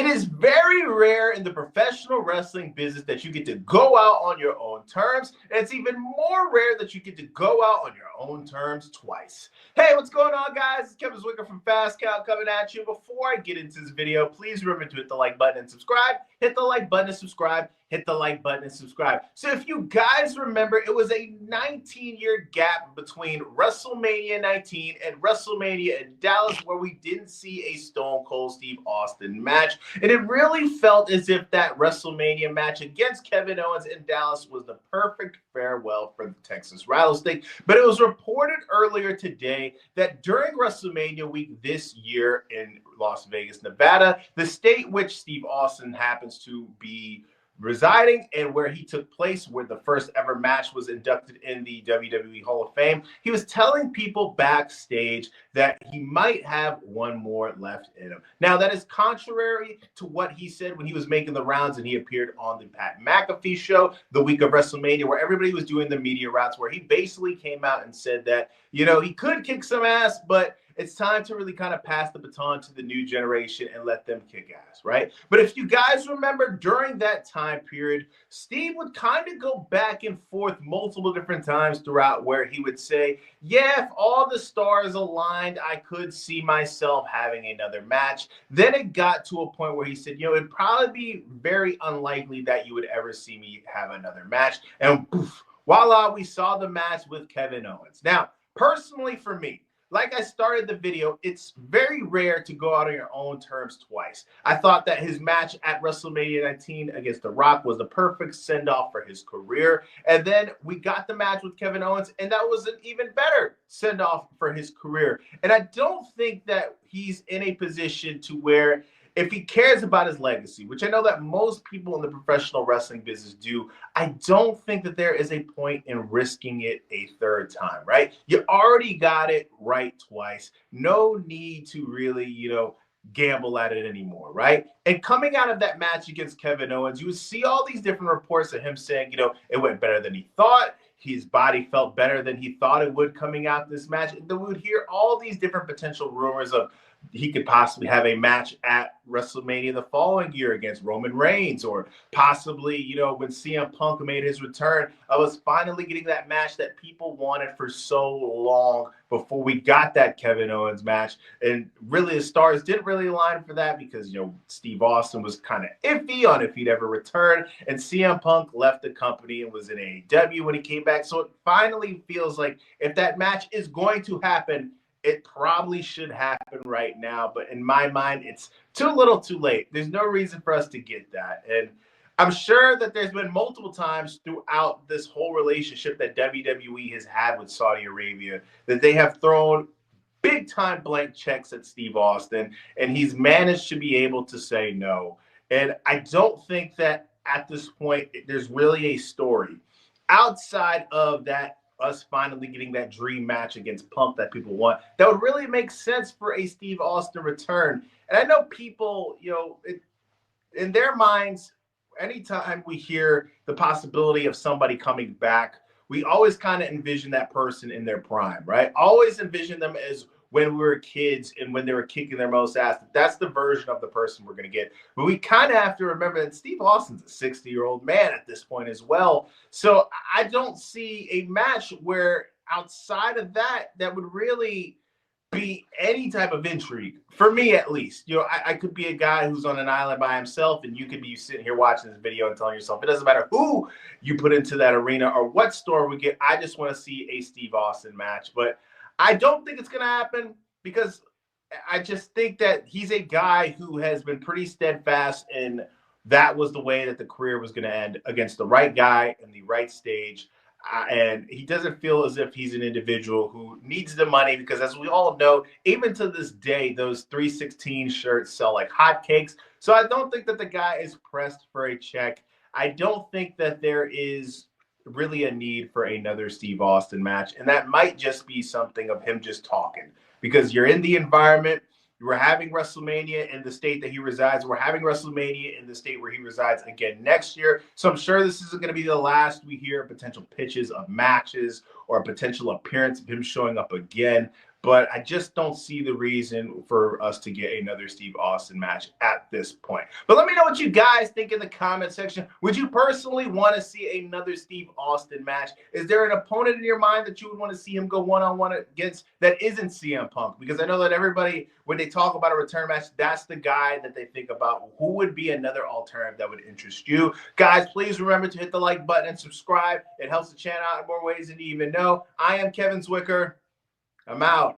is very rare in the professional wrestling business that you get to go out on your own terms. And it's even more rare that you get to go out on your own terms twice. Hey, what's going on, guys? It's Kevin Zwicker from Fast Count coming at you. Before I get into this video, please remember to hit the like button and subscribe. Hit the like button and subscribe. Hit the like button and subscribe. So if you guys remember, it was a 19-year gap between WrestleMania 19 and WrestleMania in Dallas where we didn't see a Stone Cold Steve Austin match. And it really felt as if that WrestleMania match against Kevin Owens in Dallas was the perfect farewell for the Texas Rattlesnake. But it was reported earlier today that during WrestleMania week this year in Las Vegas, Nevada, the state which Steve Austin happens to be residing and where he took place, where the first ever match was inducted in the WWE Hall of Fame, he was telling people backstage that he might have one more left in him. Now, that is contrary to what he said when he was making the rounds and he appeared on the Pat McAfee show the week of WrestleMania, where everybody was doing the media routes, where he basically came out and said that, you know, he could kick some ass, but it's time to really kind of pass the baton to the new generation and let them kick ass, right? But if you guys remember, during that time period, Steve would kind of go back and forth multiple different times throughout where he would say, yeah, if all the stars aligned, I could see myself having another match. Then it got to a point where he said, you know, it'd probably be very unlikely that you would ever see me have another match. And poof, voila, we saw the match with Kevin Owens. Now, personally for me, like I started the video, it's very rare to go out on your own terms twice. I thought that his match at WrestleMania 19 against The Rock was the perfect send-off for his career. And then we got the match with Kevin Owens, and that was an even better send-off for his career. And I don't think that he's in a position to where, if he cares about his legacy, which I know that most people in the professional wrestling business do, I don't think that there is a point in risking it a third time, right? You already got it right twice. No need to really, you know, gamble at it anymore, right? And coming out of that match against Kevin Owens, you would see all these different reports of him saying, you know, it went better than he thought. His body felt better than he thought it would coming out this match. And then we would hear all these different potential rumors of he could possibly have a match at WrestleMania the following year against Roman Reigns, or possibly, you know, when CM Punk made his return, I was finally getting that match that people wanted for so long before we got that Kevin Owens match. And really, the stars didn't really align for that because, you know, Steve Austin was kind of iffy on if he'd ever return, and CM Punk left the company and was in AEW when he came back. So it finally feels like if that match is going to happen, it probably should happen right now, but in my mind, it's too little too late. There's no reason for us to get that. And I'm sure that there's been multiple times throughout this whole relationship that WWE has had with Saudi Arabia that they have thrown big time blank checks at Steve Austin, and he's managed to be able to say no. And I don't think that at this point, there's really a story outside of that, us finally getting that dream match against Punk that people want, that would really make sense for a Steve Austin return. And I know people, you know, in their minds, anytime we hear the possibility of somebody coming back, we always kind of envision that person in their prime, right? Always envision them as when we were kids and when they were kicking their most ass. That's the version of the person we're going to get. But we kind of have to remember that Steve Austin's a 60-year-old man at this point as well. So I don't see a match where outside of that, that would really be any type of intrigue, for me at least. You know, I could be a guy who's on an island by himself, and you could be sitting here watching this video and telling yourself, it doesn't matter who you put into that arena or what store we get, I just want to see a Steve Austin match. But I don't think it's going to happen because I just think that he's a guy who has been pretty steadfast, and that was the way that the career was going to end, against the right guy in the right stage. And he doesn't feel as if he's an individual who needs the money because, as we all know, even to this day, those 316 shirts sell like hotcakes. So I don't think that the guy is pressed for a check. I don't think that there is really a need for another Steve Austin match. And that might just be something of him just talking, because you're in the environment. We're having WrestleMania in the state that he resides. We're having WrestleMania in the state where he resides again next year. So I'm sure this isn't going to be the last we hear potential pitches of matches or a potential appearance of him showing up again. but I just don't see the reason for us to get another Steve Austin match at this point. But let me know what you guys think in the comment section. Would you personally want to see another Steve Austin match? Is there an opponent in your mind that you would want to see him go one-on-one against that isn't CM Punk? Because I know that everybody, when they talk about a return match, that's the guy that they think about. Who would be another alternative that would interest you? Guys, please remember to hit the like button and subscribe. It helps the channel out in more ways than you even know. I am Kevin Zwicker. I'm out.